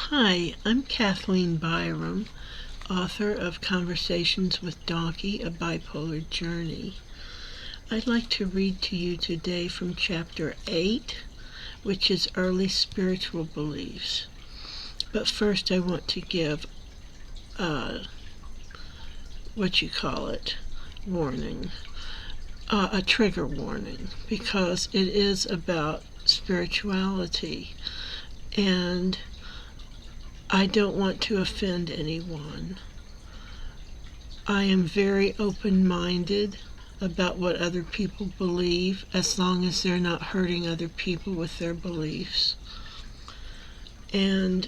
Hi, I'm Kathleen Byram, author of Conversations with Dawnkey, a Bipolar Journey. I'd like to read to you today from Chapter 8, which is Early Spiritual Beliefs. But first I want to give warning, a trigger warning, because it is about spirituality, and I don't want to offend anyone. I am very open-minded about what other people believe, as long as they're not hurting other people with their beliefs. And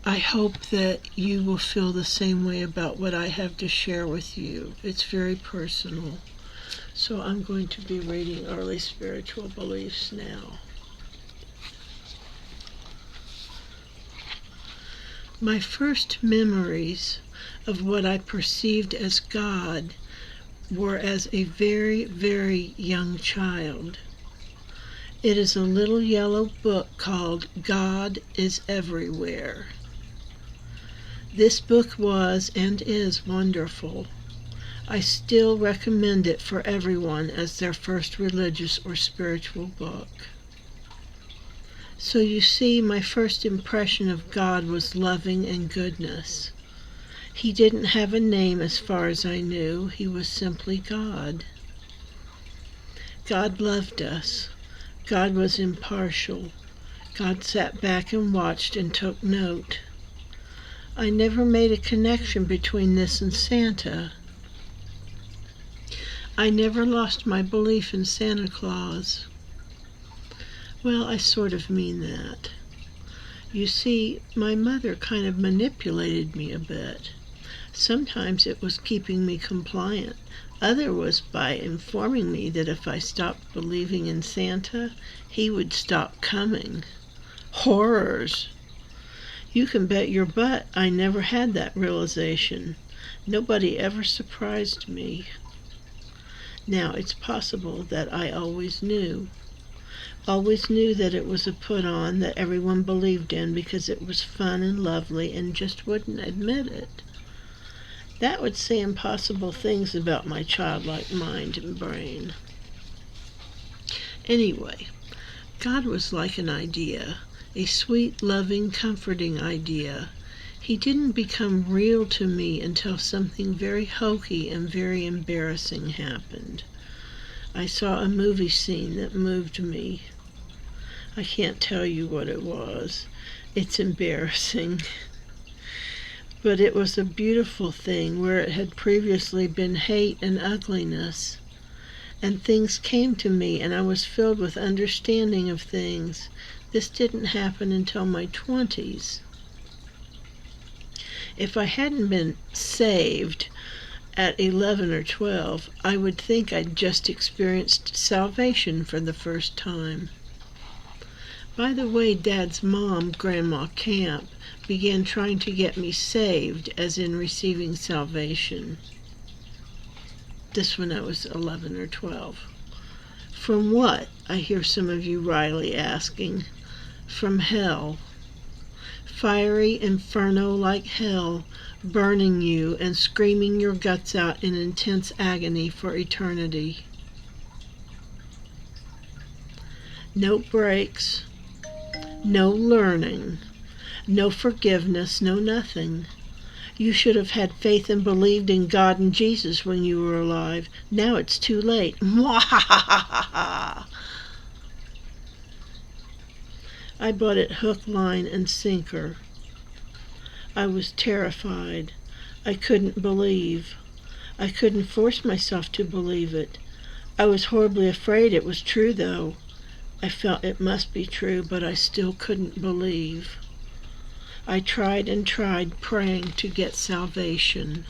I hope that you will feel the same way about what I have to share with you. It's very personal. So I'm going to be reading Early Spiritual Beliefs now. My first memories of what I perceived as God were as a very, very young child. It is a little yellow book called God is Everywhere. This book was and is wonderful. I still recommend it for everyone as their first religious or spiritual book. So you see, my first impression of God was loving and goodness. He didn't have a name as far as I knew. He was simply God. God loved us. God was impartial. God sat back and watched and took note. I never made a connection between this and Santa. I never lost my belief in Santa Claus. Well, I sort of mean that. You see, my mother kind of manipulated me a bit. Sometimes it was keeping me compliant. Other was by informing me that if I stopped believing in Santa, he would stop coming. Horrors! You can bet your butt I never had that realization. Nobody ever surprised me. Now, it's possible that I always knew that it was a put-on that everyone believed in because it was fun and lovely and just wouldn't admit it. That would say impossible things about my childlike mind and brain. Anyway, God was like an idea, a sweet, loving, comforting idea. He didn't become real to me until something very hokey and very embarrassing happened. I saw a movie scene that moved me. I can't tell you what it was. It's embarrassing. But it was a beautiful thing where it had previously been hate and ugliness. And things came to me and I was filled with understanding of things. This didn't happen until my 20s. If I hadn't been saved at 11 or 12, I would think I'd just experienced salvation for the first time. By the way, Dad's mom, Grandma Camp, began trying to get me saved, as in receiving salvation. This when I was 11 or 12. From what? I hear some of you wryly asking. From hell. Fiery inferno like hell, burning you and screaming your guts out in intense agony for eternity. No breaks, no learning, no forgiveness, no nothing. You should have had faith and believed in God and Jesus when you were alive. Now it's too late. Mwahahaha! I bought it hook, line, and sinker. I was terrified. I couldn't believe. I couldn't force myself to believe it. I was horribly afraid it was true, though. I felt it must be true, but I still couldn't believe. I tried and tried praying to get salvation.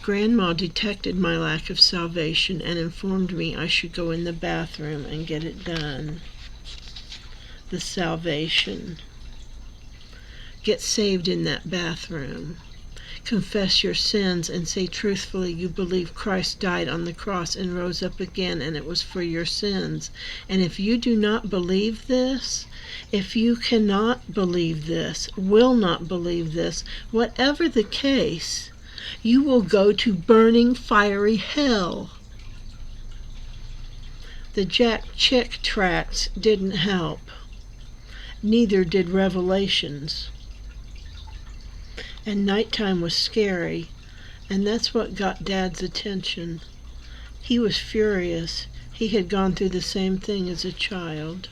Grandma detected my lack of salvation and informed me I should go in the bathroom and get it done. The salvation. Get saved in that bathroom. confess your sins and say truthfully you believe Christ died on the cross and rose up again and it was for your sins. And if you do not believe this, if you cannot believe this, will not believe this, whatever the case, you will go to burning fiery hell. The Jack Chick tracts didn't help. Neither did Revelations. And nighttime was scary, and that's what got Dad's attention. He was furious. He had gone through the same thing as a child.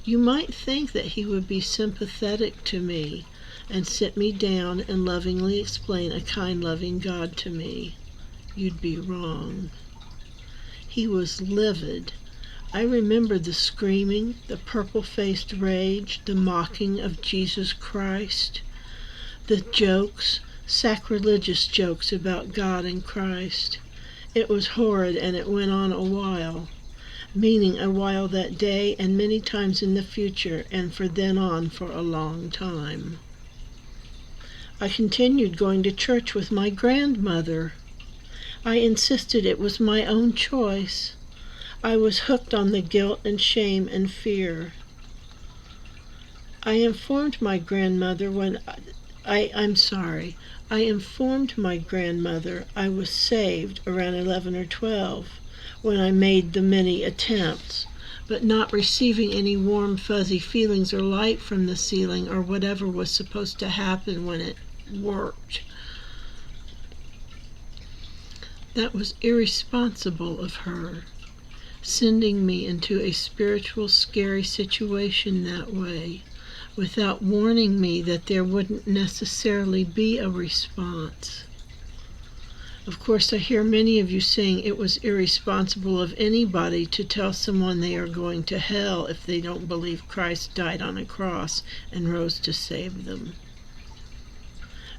You might think that he would be sympathetic to me and sit me down and lovingly explain a kind, loving God to me. You'd be wrong. He was livid. I remember the screaming, the purple-faced rage, the mocking of Jesus Christ, the jokes, sacrilegious jokes about God and Christ. It was horrid, and it went on a while, meaning a while that day and many times in the future, and from then on for a long time. I continued going to church with my grandmother. I insisted it was my own choice. I was hooked on the guilt and shame and fear. I informed my grandmother I informed my grandmother I was saved around 11 or 12 when I made the many attempts, but not receiving any warm, fuzzy feelings or light from the ceiling or whatever was supposed to happen when it worked. That was irresponsible of her, sending me into a spiritual, scary situation that way, without warning me that there wouldn't necessarily be a response. Of course, I hear many of you saying it was irresponsible of anybody to tell someone they are going to hell if they don't believe Christ died on a cross and rose to save them.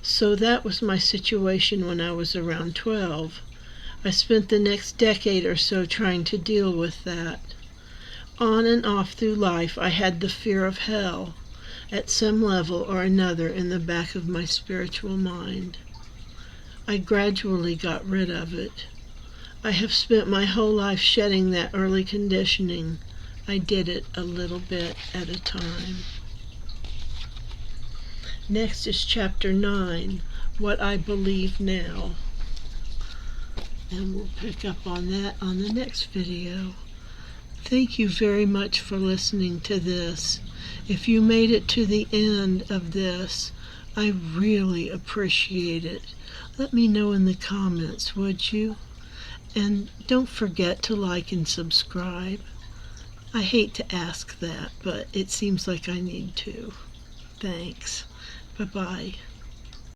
So that was my situation when I was around 12. I spent the next decade or so trying to deal with that. On and off through life, I had the fear of hell at some level or another in the back of my spiritual mind. I gradually got rid of it. I have spent my whole life shedding that early conditioning. I did it a little bit at a time. Next is Chapter 9, What I Believe Now. And we'll pick up on that on the next video. Thank you very much for listening to this. If you made it to the end of this, I really appreciate it. Let me know in the comments, would you? And don't forget to like and subscribe. I hate to ask that, but it seems like I need to. Thanks. Bye-bye.